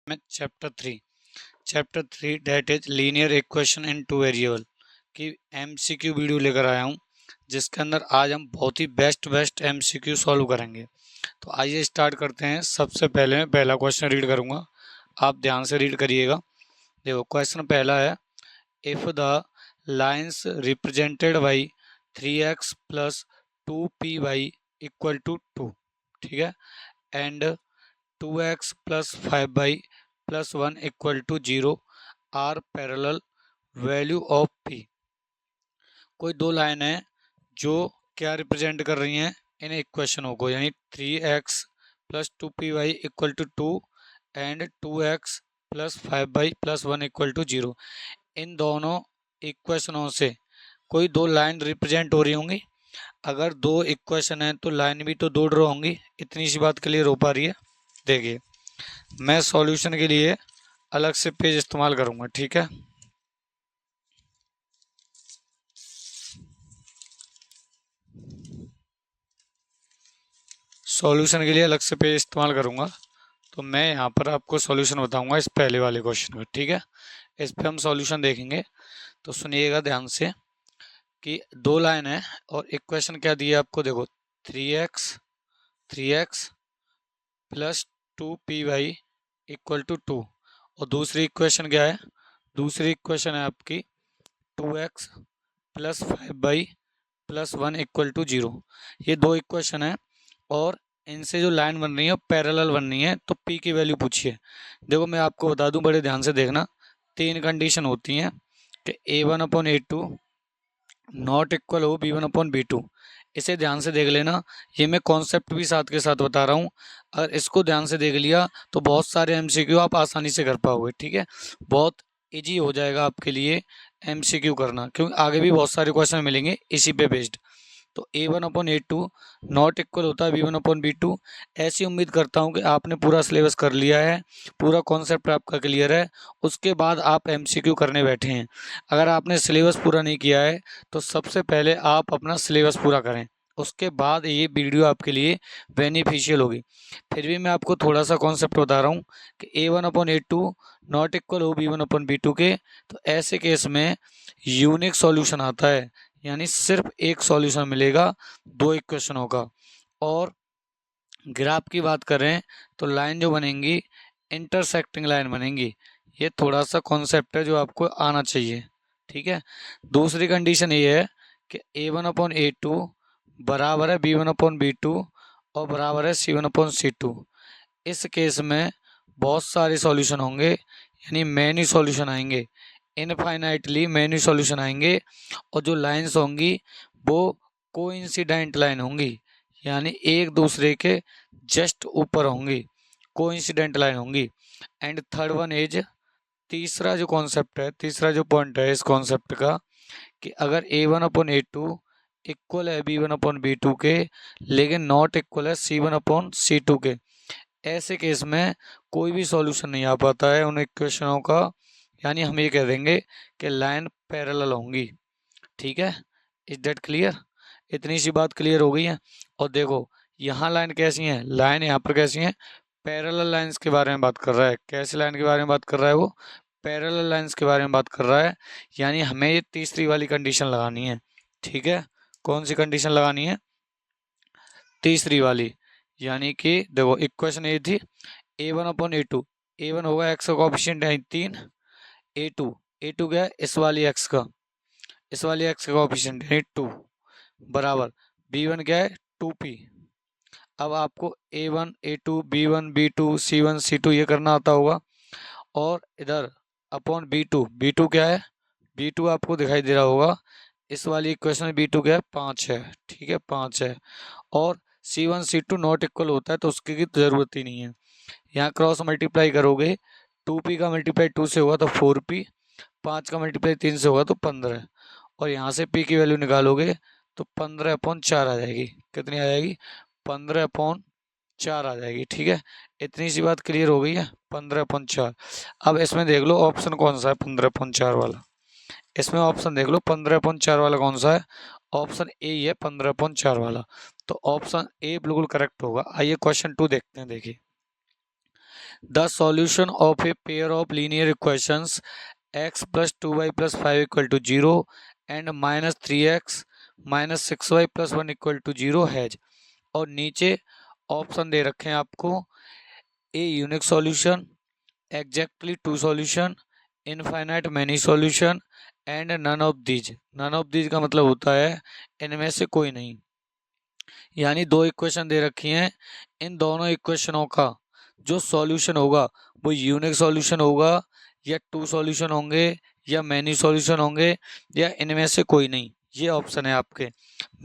में chapter three that is linear equation in two variable की MCQ video लेकर आया हूँ, जिसके अंदर आज हम बहुत ही बेस्ट एमसीक्यू सॉल्व करेंगे। तो आइए स्टार्ट करते हैं। सबसे पहले मैं पहला क्वेश्चन रीड करूँगा, आप ध्यान से रीड करिएगा। देखो क्वेश्चन पहला है, if the lines represented by 3x plus 2py equal to 2, ठीक है, and 2x plus 5y plus 1 equal to 0 are parallel, value of p। कोई दो लाइन है जो क्या रिप्रेजेंट कर रही हैं इन इक्वेशनों को, यानी 3x plus 2py equal to 2 and 2x plus 5y plus 1 equal to 0। इन दोनों इक्वेशनों से कोई दो लाइन रिप्रेजेंट हो रही होंगी। अगर दो इक्वेशन है तो लाइन भी तो दो ड्रॉ होंगी। इतनी सी बात क्लियर हो पा रही है। देखिए मैं सॉल्यूशन के लिए अलग से पेज इस्तेमाल करूंगा, ठीक है। सॉल्यूशन के लिए अलग से पेज इस्तेमाल करूंगा, तो मैं यहाँ पर आपको सॉल्यूशन बताऊंगा इस पहले वाले क्वेश्चन का, ठीक है। इस पे हम सॉल्यूशन देखेंगे, तो सुनिएगा ध्यान से कि दो लाइन है और इक्वेशन क्या दी है आपको। देखो 3x plus 2py equal to 2, और दूसरी इक्वेशन क्या है, दूसरी इक्वेशन है आपकी 2x plus 5y plus 1 equal to 0। ये दो इक्वेशन है और इनसे जो लाइन बन रही है पैरेलल बन रही है। तो p की वैल्यू पूछिए। देखो मैं आपको बता दूं, बड़े ध्यान से देखना। तीन कंडीशन होती हैं कि a1/a2 नॉट इक्वल हो b1/b2। इसे ध्यान से देख लेना, ये मैं कॉन्सेप्ट भी साथ के साथ बता रहा हूँ। अगर इसको ध्यान से देख लिया तो बहुत सारे एमसीक्यू आप आसानी से कर पाओगे, ठीक है। बहुत इजी हो जाएगा आपके लिए एमसीक्यू करना, क्योंकि आगे भी बहुत सारे क्वेश्चन मिलेंगे इसी पे बेस्ड। तो a1/a2 नॉट इक्वल होता है b1/b2। ऐसी उम्मीद करता हूँ कि आपने पूरा सिलेबस कर लिया है, पूरा कॉन्सेप्ट आपका क्लियर है, उसके बाद आप एमसीक्यू करने बैठे हैं। अगर आपने सिलेबस पूरा नहीं किया है तो सबसे पहले आप अपना सिलेबस पूरा करें, उसके बाद ये वीडियो आपके लिए बेनिफिशियल होगी। फिर भी मैं आपको थोड़ा सा कॉन्सेप्ट बता रहा हूँ कि a1/a2 नॉट इक्वल हो b1/b2 के, तो ऐसे केस में यूनिक सॉल्यूशन आता है, यानी सिर्फ एक सॉल्यूशन मिलेगा दो इक्वेशनों का। और ग्राफ की बात करें तो लाइन जो बनेंगी इंटरसेक्टिंग लाइन बनेंगी। ये थोड़ा सा कॉन्सेप्ट है जो आपको आना चाहिए, ठीक है। दूसरी कंडीशन ये है कि a1/a2 बराबर है b1/b2 और बराबर है c1/c2। इस केस में बहुत सारे सॉल्यूशन होंगे, यानी मैनी सॉल्यूशन आएंगे, इनफाइनाइटली मैनी सॉल्यूशन आएंगे। और जो लाइंस होंगी वो कोइंसिडेंट लाइन होंगी, यानी एक दूसरे के जस्ट ऊपर होंगी, कोइंसिडेंट लाइन होंगी। एंड थर्ड वन इज, तीसरा जो कॉन्सेप्ट है, तीसरा जो पॉइंट है इस कॉन्सेप्ट का, कि अगर a1/a2 इक्वल है b1/b2 के लेकिन नॉट इक्वल है c1/c2 के, ऐसे केस में कोई भी सॉल्यूशन नहीं आ पाता है उन इक्वेशनों का। यानी हम ये कह देंगे कि लाइन पैरेलल होंगी, ठीक है। Is that clear? इतनी सी बात क्लियर हो गई है। और देखो यहाँ लाइन कैसी है, लाइन यहाँ पर कैसी है, पैरेलल लाइंस के बारे में बात कर रहा है। कैसी लाइन के बारे में बात कर रहा है वो, पैरेलल लाइंस के बारे में बात कर रहा है। यानी हमें ये तीसरी वाली कंडीशन लगानी है, ठीक है। कौन सी कंडीशन लगानी है, तीसरी वाली। यानी कि देखो इक्वेशन ये थी a1/a2, a1 होगा x का कोएफिशिएंट है 3, a2 क्या है इस वाली x का, इस वाली x का कोएफिशिएंट है 2, बराबर b1 क्या है 2p। अब आपको a1 a2 b1 b2 c1 c2 ये करना आता होगा। और इधर अपॉन b2 क्या है, b2 आपको दिखाई दे रहा होगा इस वाली इक्वेशन में b2 क्या है 5 है, ठीक है 5 है। और c1 c2 नॉट इक्वल होता है तो उसकी की जरूरत ही नहीं है। यहाँ क्रॉस मल्टीप्लाई करोगे 2p का मल्टीप्लाई 2 से होगा तो 4p, 5 का मल्टीप्लाई 3 से होगा तो 15, और यहाँ से p की वैल्यू निकालोगे तो 15/4 आ जाएगी। कितनी आ जाएगी, 15/4 आ जाएगी, ठीक है। इतनी सी बात क्लियर हो गई है, 15/4। अब इसमें देख लो ऑप्शन कौन सा है 15/4 वाला, इसमें ऑप्शन देख लो 15/4 वाला कौन सा है, ऑप्शन ए ही है 15/4 वाला। तो ऑप्शन ए बिल्कुल करेक्ट होगा। आइए क्वेश्चन 2 देखते हैं। देखिए the solution of a pair of linear equations x plus 2y plus 5 equal to 0 and minus 3x minus 6y plus 1 equal to 0 has. और नीचे ऑप्शन दे रखे हैं आपको, a unique solution, exactly two solution, infinite many solution and none of these. None of these का मतलब होता है इनमें से कोई नहीं। यानी दो इक्वेशन दे रखी हैं, इन दोनों इक्वेशनों का जो सॉल्यूशन होगा वो यूनिक सॉल्यूशन होगा, या टू सॉल्यूशन होंगे, या मैनी सॉल्यूशन होंगे, या इनमें से कोई नहीं। ये ऑप्शन है आपके।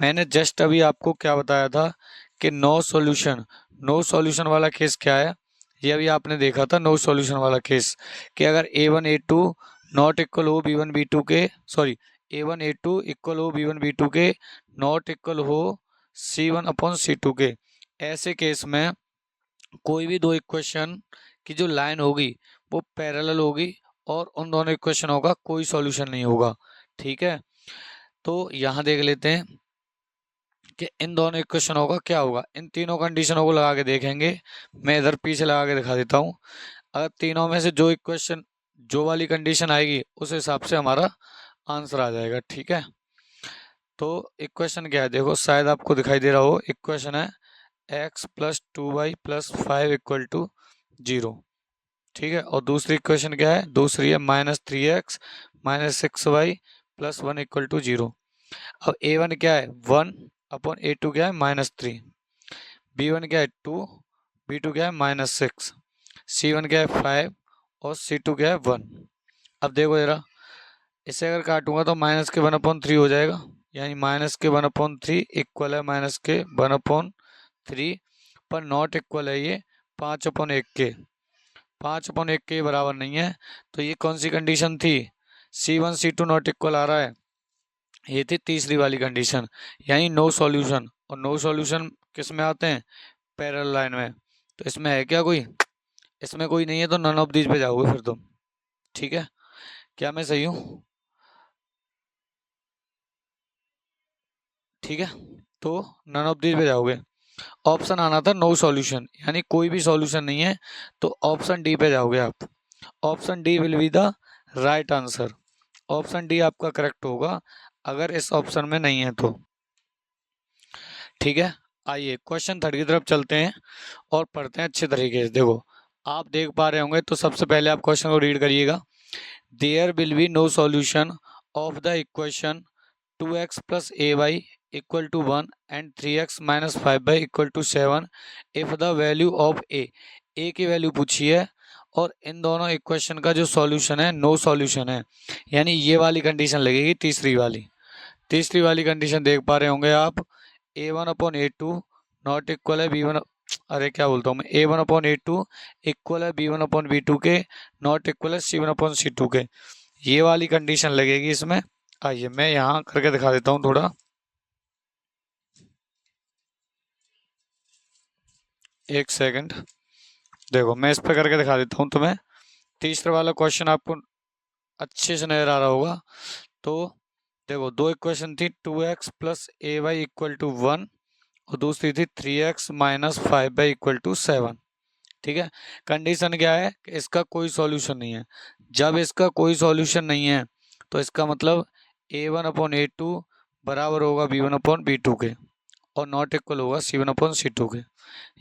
मैंने जस्ट अभी आपको क्या बताया था कि नो सॉल्यूशन, नो सॉल्यूशन वाला केस क्या है, ये अभी आपने देखा था। नो सॉल्यूशन वाला केस कि अगर A1 A2 नॉट इक्वल हो B1 B2 के, सॉरी A1 A2 इक्वल हो B1 B2 के, नॉट इक्वल हो C1 अपॉन C2 के, ऐसे केस में कोई भी दो इक्वेशन की जो लाइन होगी वो पैरेलल होगी और उन दोनों इक्वेशनों का कोई सॉल्यूशन नहीं होगा। ठीक है, तो यहाँ देख लेते हैं कि इन दोनों इक्वेशनों का क्या होगा। इन तीनों कंडीशनों को लगा के देखेंगे। मैं इधर पीछे लगा के दिखा देता हूँ। अगर तीनों में से जो इक्वेशन, जो वाली कंडीशन आएगी उस हिसाब से हमारा आंसर आ जाएगा। ठीक है, तो इक्वेशन क्या है देखो, शायद आपको दिखाई दे रहा हो। इक्वेशन है x plus 2y plus 5 equal to 0। ठीक है, और दूसरी इक्वेशन क्या है, दूसरी है minus 3x minus 6y plus 1 equal to 0। अब a1 क्या है 1 अपॉन a2 क्या है माइनस 3, b1 क्या है 2, b2 क्या है माइनस 6, c1 क्या है 5 और c2 क्या है 1। अब देखो जरा, इसे अगर काटूंगा तो माइनस के 1/3 हो जाएगा, यानी माइनस के 1/3 इक्वल है माइनस के 1/3, पर नॉट इक्वल है ये 5/1 के। 5/1 के बराबर नहीं है, तो ये कौन सी कंडीशन थी, C1 C2 नॉट इक्वल आ रहा है, ये थी तीसरी वाली कंडीशन, यानी नो सॉल्यूशन। और नो सॉल्यूशन किस में आते हैं, पैरेलल लाइन में। तो इसमें है क्या कोई, इसमें कोई नहीं है, तो नन ऑफ दीज पे जाओगे फिर तुम। ठीक है, क्या मैं सही हूँ। ठीक है, तो नन ऑफ दीज पे जाओगे। ऑप्शन आना था नो सॉल्यूशन, यानी कोई भी सॉल्यूशन नहीं है, तो ऑप्शन डी पे जाओगे आप। Option D will be the right answer. Option D आपका करेक्ट होगा अगर इस ऑप्शन में नहीं है तो। ठीक है, आइए क्वेश्चन 30 की तरफ चलते हैं और पढ़ते हैं अच्छे तरीके से। देखो, आप देख पा रहे होंगे, तो सबसे पहले आप क्वेश्चन को रीड करिएगा। There will be no solution of the equation 2x plus ay equal to 1 and 3x minus 5y equal to 7 if the value of A की वैल्यू पूछी है, और इन दोनों इक्वेशन का जो सॉल्यूशन है नो सॉल्यूशन है, यानी ये वाली कंडीशन लगेगी, तीसरी वाली। तीसरी वाली कंडीशन देख पा रहे होंगे आप, A1/A2 नॉट इक्वल है B1, अरे क्या बोलता हूँ मैं, A1/A2 इक्वल है B1/B2 के, नॉट इक्वल है C1/C2 के। ये वाली कंडीशन लगेगी इसमें। आइए मैं यहाँ करके दिखा देता हूँ थोड़ा, एक सेकंड। देखो मैं इस पे करके दिखा देता हूँ तुम्हें। तीसरा वाला क्वेश्चन आपको अच्छे से नजर आ रहा होगा। तो देखो, दो इक्वेशन थी 2x plus ay equal to 1 और दूसरी थी 3x minus 5y equal to 7। ठीक है, कंडीशन क्या है कि इसका कोई सॉल्यूशन नहीं है। जब इसका कोई सॉल्यूशन नहीं है तो इसका मतलब A1/A2 बराबर होगा B1/B2 के, और नॉट इक्वल होगा C1/C2 के।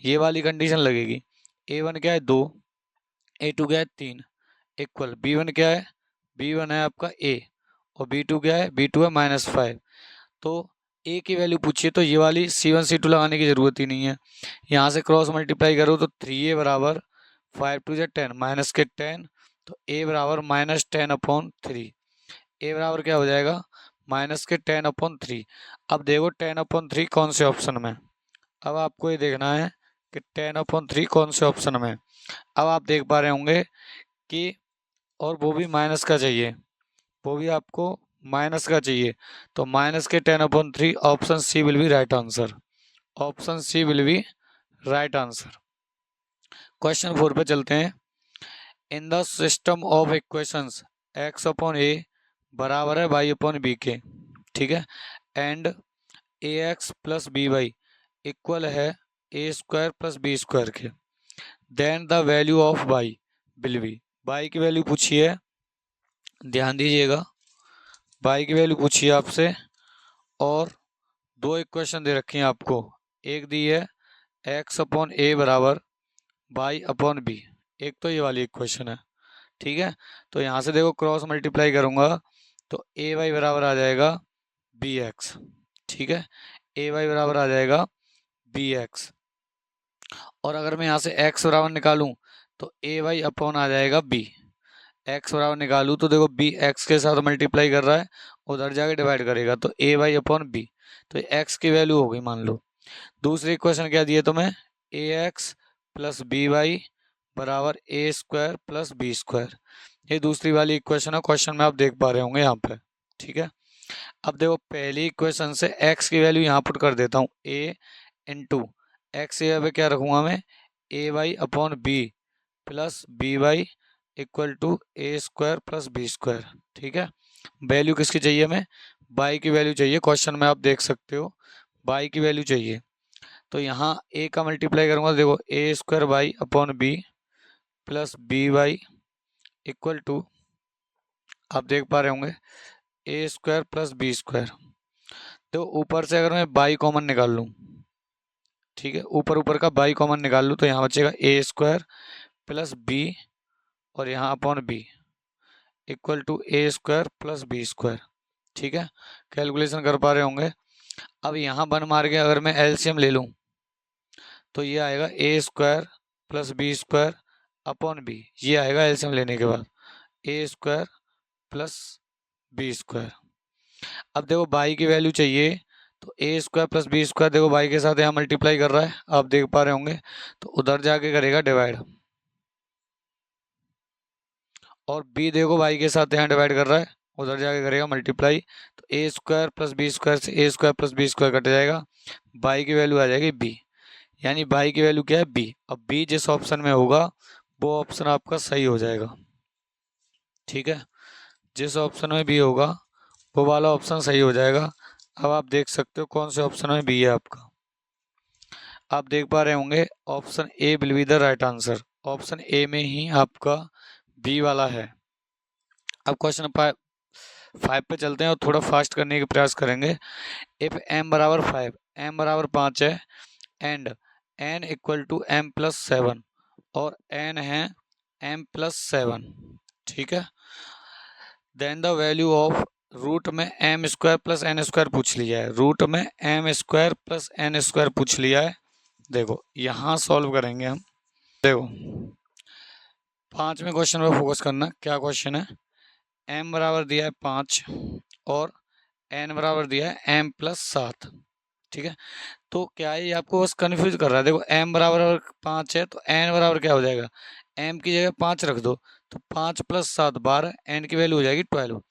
ये वाली कंडीशन लगेगी। A1 क्या है 2, A2 क्या है 3, इक्वल B1 क्या है, B1 है आपका A, और B2 क्या है, B2 है -5। तो ए की वैल्यू पूछिए, तो ये वाली C1 C2 लगाने की जरूरत ही नहीं है। यहाँ से क्रॉस मल्टीप्लाई करो तो 3a बराबर 5 2 10 माइनस के 10, तो a बराबर -10/3। a बराबर क्या हो जाएगा, -10/3। अब देखो 10/3 कौन से ऑप्शन में। अब आपको ये देखना है कि 10/3 कौन से ऑप्शन में। अब आप देख पा रहे होंगे कि, और वो भी माइनस का चाहिए, वो भी आपको माइनस का चाहिए, तो माइनस के 10/3, option C will be right answer. Option C will be right answer. Question 4 पे चलते हैं। In the system of equations x/a बराबर है y/b के। ठीक है, and ax plus B Y equal है a² प्लस b² के। Then the value of y will be, y की वैल्यू पूछी है, ध्यान दीजिएगा, वाई की वैल्यू पूछी है आपसे, और दो इक्वेशन दे रखी हैं आपको, एक दी है एक्स अपॉन ए बराबर वाई अपॉन बी, एक तो ये वाली इक्वेशन है, ठीक है। तो यहाँ से देखो क्रॉस मल्टीप्लाई करूंगा तो ए वाई बराबर आ जाएगा बी एक्स, ठीक है, ए वाई बराबर आ जाएगा बी एक्स, और अगर मैं यहाँ से एक्स बराबर निकालूं तो ए वाई अपॉन आ जाएगा बी, एक्स बराबर निकालूं तो देखो बी एक्स के साथ मल्टीप्लाई कर रहा है, उधर जाके डिवाइड करेगा तो ए वाई अपॉन बी, तो एक्स की वैल्यू हो गई मान लो। दूसरी इक्वेशन क्या दी है तुम्हें, ए एक्स प्लस बी वाई बराबर ए स्क्वायर प्लस बी स्क्वायर, ये दूसरी वाली इक्वेशन है, क्वेश्चन में आप देख पा रहे होंगे यहाँ पे, ठीक है। अब देखो पहली इक्वेशन से x की वैल्यू यहाँ पुट कर देता हूँ, a इंटू एक्स यहाँ पे क्या रखूँगा मैं, A Y upon B plus B Y equal to A square plus B square, ठीक है। वैल्यू किसकी चाहिए हमें, y की वैल्यू चाहिए, क्वेश्चन में आप देख सकते हो y की वैल्यू चाहिए, तो यहाँ a का मल्टीप्लाई करूँगा, देखो A square Y upon B plus B Y equal to, आप देख पा रहे होंगे A square plus B square, तो ऊपर से अगर मैं बाई कॉमन निकाल लूँ, ठीक है, ऊपर ऊपर का बाई कॉमन निकाल लूँ तो यहाँ बचेगा ए स्क्वायर प्लस बी और यहाँ upon b equal to A square plus B square, ठीक है। कैलकुलेशन कर पा रहे होंगे। अब यहाँ बन मार के अगर मैं एलसीएम ले लूँ तो ये आएगा A square plus B square upon B, ये आएगा एलसीएम लेने के बाद A square plus B square. अब देखो बाई की वैल्यू चाहिए तो A square plus B square, देखो बाई के साथ यहाँ मल्टीप्लाई कर रहा है, आप देख पा रहे होंगे, तो उधर जाके करेगा डिवाइड, और बी देखो बाई के साथ यहाँ डिवाइड कर रहा है, उधर जाके करेगा मल्टीप्लाई, तो A square plus B square से A square plus B square cut जाएगा, बाई की वैल्यू आ जाएगी बी, यानी बाई की वैल्यू क्या है बी। अब बी जिस ऑप्शन में होगा वो ऑप्शन आपका सही हो जाएगा, ठीक है, जिस ऑप्शन में बी होगा वो वाला ऑप्शन सही हो जाएगा। अब आप देख सकते हो कौन से ऑप्शन में बी है आपका, आप देख पा रहे होंगे option A will be the right answer, option A में ही आपका बी वाला है। अब क्वेश्चन 5 पे चलते हैं और थोड़ा फास्ट करने का प्रयास करेंगे। इफ m बराबर 5, m बराबर 5 है, and n equal to m plus 7, और n है m प्लस 7, ठीक है, then the value of, root में M square plus N square पूछ लिया है, रूट में M square plus N square पूछ लिया है। देखो यहाँ सॉल्व करेंगे हम, देखो 5वें क्वेश्चन पे फोकस करना, क्या क्वेश्चन है, m बराबर दिया है 5 और n बराबर दिया है m प्लस 7, ठीक है। तो क्या है, ये आपको बस कंफ्यूज कर रहा है, देखो m बराबर 5 है तो n बराबर क्या हो जाएगा, m की जगह 5 रख दो तो 5 प्लस 7 12, n की वैल्यू हो जाएगी 12।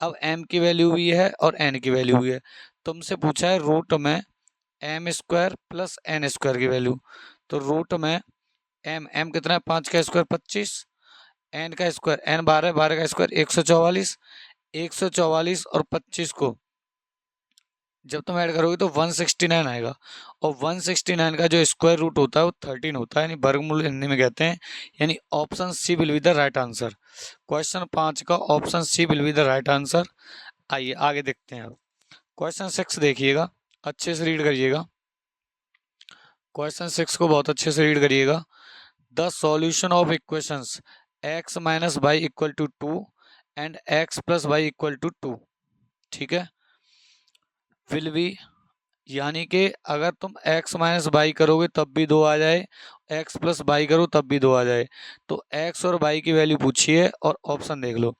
अब m की वैल्यू भी है और n की वैल्यू भी है, तुमसे पूछा है रूट में M square plus N square की वैल्यू, तो रूट में m कितना है, 5 का स्क्वायर 25, n का स्क्वायर n 12, 12 का स्क्वायर 144, 144 और 25 को जब तुम ऐड करोगे तो 169 आएगा, और 169 का जो स्क्वायर रूट होता है वो 13 होता है, यानी वर्गमूल हिंदी में कहते हैं, यानी option C will be the right answer. Question 5 का option C will be the right answer. आइए आगे देखते हैं। अब क्वेश्चन 6 देखिएगा, अच्छे से रीड करिएगा, क्वेश्चन 6 को बहुत अच्छे से रीड करिएगा। The solution of equations x minus y equal to 2 and x plus y equal to 2, ठीक है, विल बी, यानी कि अगर तुम x माइनस वाई करोगे तब भी 2 आ जाए, x प्लस वाई करो तब भी 2 आ जाए, तो x और y की वैल्यू पूछिए और ऑप्शन देख लो।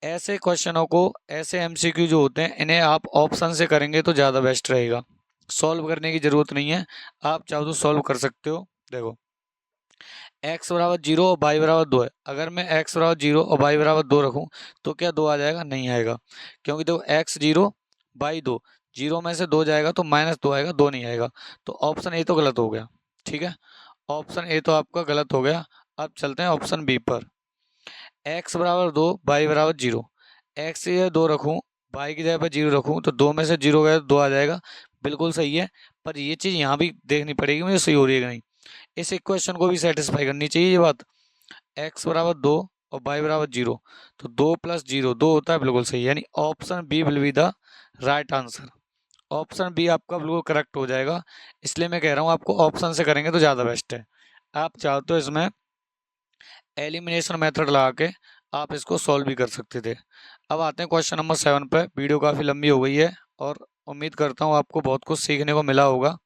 ऐसे क्वेश्चनों को, ऐसे एमसीक्यू जो होते हैं इन्हें आप ऑप्शन से करेंगे तो ज़्यादा बेस्ट रहेगा, सॉल्व करने की ज़रूरत नहीं है, आप चाहो तो सॉल्व कर सकते हो। देखो x बराबर 0 और y बराबर 2 है, अगर मैं x बराबर 0 और y बराबर 2 रखूं तो क्या 2 आ जाएगा, नहीं आएगा, क्योंकि देखो x 0 y 2, 0 में से 2 जाएगा तो -2 आएगा, 2 नहीं आएगा, तो ऑप्शन ए तो गलत हो गया, ठीक है, ऑप्शन ए तो आपका गलत हो गया। अब चलते हैं ऑप्शन बी पर, x बराबर 2 y बराबर 0, x की जगह 2 रखूँ, y की जगह पर 0 रखूँ तो 2 में से 0 गया तो 2 आ जाएगा, बिल्कुल सही है, पर ये चीज़ यहाँ भी देखनी पड़ेगी मुझे सही हो रही है कि नहीं। इस इक्वेशन को भी सेटिस्फाई करनी चाहिए ये बात। x बराबर 2 और y बराबर 0, तो 2 + 0 2 होता है, बिल्कुल सही, यानी option B will be the right answer. Option B आपका बिल्कुल करेक्ट हो जाएगा। इसलिए मैं कह रहा हूँ आपको ऑप्शन से करेंगे तो ज़्यादा बेस्ट है। आप चाहो तो इसमें एलिमिनेशन मेथड लगा के आप इसको सॉल्व भी कर सकते थे। अब आते हैं क्वेश्चन नंबर 7 पे। वीडियो काफ़ी लंबी हो गई है और उम्मीद करता हूँ आपको बहुत कुछ सीखने को मिला होगा।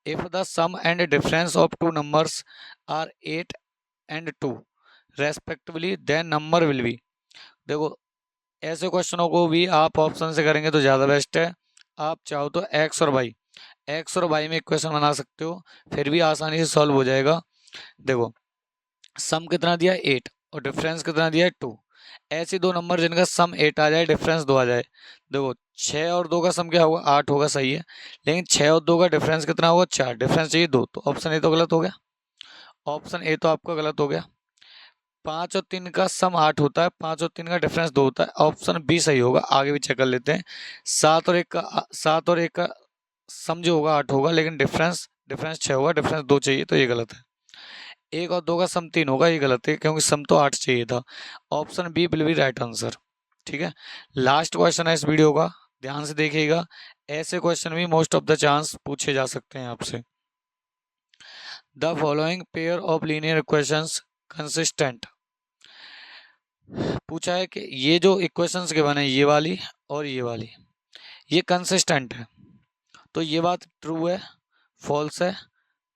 If the sum and difference of two numbers are 8 and 2 respectively, then number will be. देखो, ऐसे क्वेश्चनों को भी आप ऑप्शन से करेंगे तो ज़्यादा बेस्ट है। आप चाहो तो एक्स और वाई में इक्वेशन बना सकते हो, फिर भी आसानी से सॉल्व हो जाएगा। देखो, सम कितना दिया 8 और डिफरेंस कितना दिया है 2। ऐसे दो नंबर जिनका सम 8 आ जाए, डिफरेंस 2 आ जाए। देखो, 6 और 2 का सम क्या होगा, 8 होगा, सही है। लेकिन 6 और 2 का डिफरेंस कितना होगा, 4। डिफरेंस चाहिए 2, तो ऑप्शन ए तो गलत हो गया। ऑप्शन ए तो आपका गलत हो गया। 5 और 3 का सम 8 होता है, 5 और 3 का डिफरेंस 2 होता है, ऑप्शन बी सही होगा। आगे भी चेक कर लेते हैं। 7 और 1 का सम जो होगा 8 होगा, लेकिन डिफरेंस डिफरेंस 6 होगा, डिफरेंस 2 चाहिए, तो ये गलत है। 1 और 2 का सम 3 होगा, ये गलत है क्योंकि सम तो 8 चाहिए था। Option B will be right answer. ठीक है, लास्ट क्वेश्चन है इस वीडियो का, ध्यान से देखिएगा। ऐसे क्वेश्चन भी मोस्ट ऑफ द चांस पूछे जा सकते हैं आपसे। The following pair of linear equations consistent. पूछा है कि ये जो इक्वेशंस के बने, ये वाली और ये वाली, ये कंसिस्टेंट है, तो ये बात ट्रू है, फॉल्स है,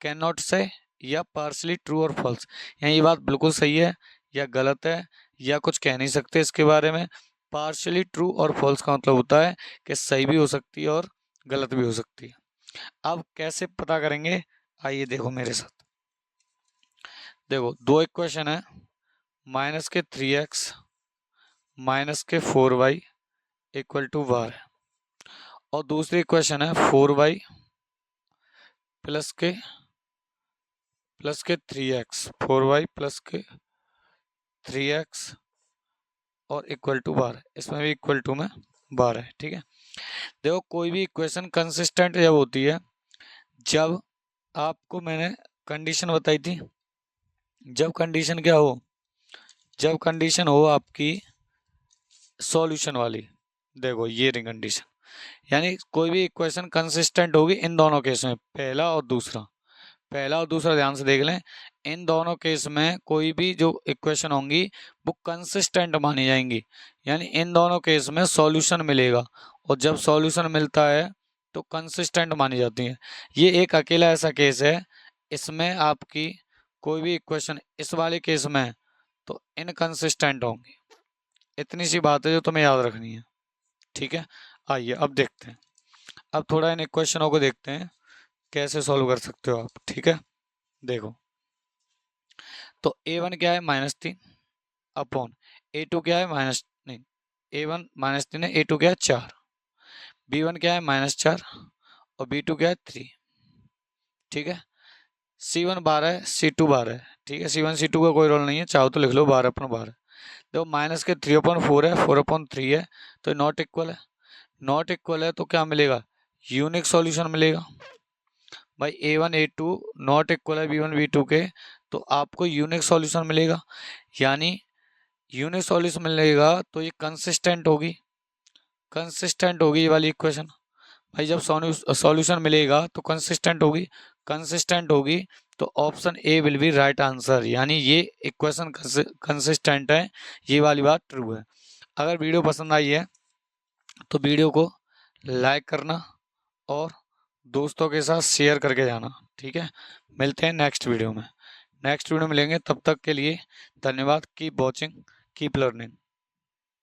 कैन नॉट से, या पार्शली ट्रू और फॉल्स। यहाँ ये बात बिल्कुल सही है या गलत है, या कुछ कह नहीं सकते इसके बारे में। पार्शली ट्रू और फॉल्स का मतलब होता है कि सही भी हो सकती है और गलत भी हो सकती है। अब कैसे पता करेंगे, आइए देखो मेरे साथ। देखो, दो इक्वेशन है, -3x -4y = वार, और दूसरी इक्वेशन है 4y + 3x, 4y + 3x और = वार। इसमें भी = में वार है। ठीक है, देखो, कोई भी इक्वेशन कंसिस्टेंट जब होती है, जब आपको मैंने कंडीशन बताई थी, जब कंडीशन क्या हो, जब कंडीशन हो आपकी सॉल्यूशन वाली। देखो, ये रही कंडीशन, यानी कोई भी इक्वेशन कंसिस्टेंट होगी इन दोनों केस में, पहला और दूसरा ध्यान से देख लें। इन दोनों केस में कोई भी जो इक्वेशन होंगी वो कंसिस्टेंट मानी जाएंगी, यानी इन दोनों केस में सॉल्यूशन मिलेगा, और जब सॉल्यूशन मिलता है तो कंसिस्टेंट मानी जाती है। ये एक अकेला ऐसा केस है, इसमें आपकी कोई भी इक्वेशन इस वाले केस में तो इनकंसिस्टेंट होंगी। इतनी सी बात है जो तुम्हें याद रखनी है। ठीक है, आइए अब देखते हैं। अब थोड़ा इन इक्वेशनों को देखते हैं कैसे सॉल्व कर सकते हो आप। ठीक है, देखो, तो a1 क्या है, -3 अपॉन a2 क्या है, माइनस नहीं, a1 -3 है, a2 क्या है 4, b1 क्या है -4 और b2 क्या है 3। ठीक है, c1 12 है, c2 12 है। ठीक है, c1 c2 का कोई रोल नहीं है, चाहो तो लिख लो 12/12। देखो, -3/4 है, 4/3 है, तो नॉट इक्वल है। नॉट इक्वल है तो क्या मिलेगा, यूनिक सॉल्यूशन मिलेगा। भाई a1 a2 नॉट इक्वल है b1 b2 के, तो आपको यूनिक सॉल्यूशन मिलेगा, यानी यूनिक सॉल्यूशन मिलेगा तो ये कंसिस्टेंट होगी ये वाली इक्वेशन। भाई जब सॉल्यूशन मिलेगा तो कंसिस्टेंट होगी, तो option A will be right answer, यानी ये इक्वेशन कंसिस्टेंट है, ये वाली बात ट्रू है। अगर वीडियो पसंद आई है तो वीडियो को लाइक करना और दोस्तों के साथ शेयर करके जाना। ठीक है, मिलते हैं नेक्स्ट वीडियो में। मिलेंगे, तब तक के लिए धन्यवाद। Keep watching, keep learning.